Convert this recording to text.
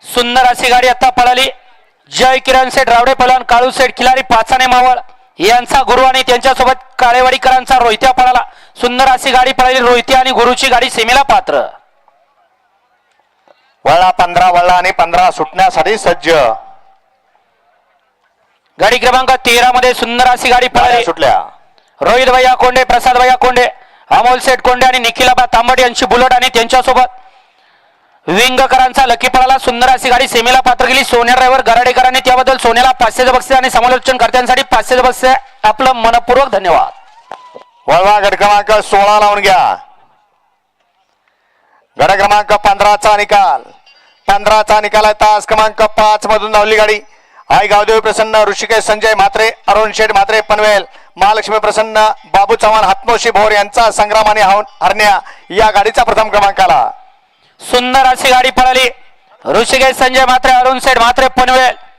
सुंदर अशी गाडी आता पळाली. जय किरण शेठ रावडे पलवान, काळू शेठ खिलारी, पाचाने मावळ यांचा गुरु आणि त्यांच्यासोबत काळेवाडीकरांचा रोहित्या पळाला. सुंदर अशी गाडी पळाली. रोहित्या आणि गुरुची गाडी सेमीला पात्र. वळला 15 वळला आणि 15 सुटण्यासाठी सज्ज. गाडी क्रमांक 13 मध्ये सुंदर अशी गाडी पळाली. सुटल्या. रोहित भैया कोंडे, प्रसाद भैया कोंडे, अमोल शेठ कोंडे आणि निखिलाबा तांबट यांची बुलेट आणि त्यांच्यासोबत विंगकरांचा लकी पळाला. सुंदर अशी गाडी सेमीला पात्र गेली. सोन्या ड्रायव्हर गराडेकरांनी त्याबद्दल सोन्याला 500चं बक्षीस आणि समालोचनकर्त्यांसाठी 500चं बक्षीस. आपलं मनपूर्वक धन्यवाद. वळवा गट क्रमांक 16 लावून घ्या. गट क्रमांक 15चा निकाल. 15चा निकाल आहे. तास क्रमांक 5 मधून धावली गाडी. आई गावदेवी प्रसन्न, ऋषिकेश संजय म्हात्रे, अरुण शेठ म्हात्रे पनवेल, महालक्ष्मी प्रसन्न, बाबू चव्हाण, हातनोशी भोर यांचा संग्राम आणि हरण्या या गाडीचा प्रथम क्रमांक आला. सुंदर अशी गाडी पळाली. ऋषिकेश संजय म्हात्रे, अरुण शेठ म्हात्रे पनवेल,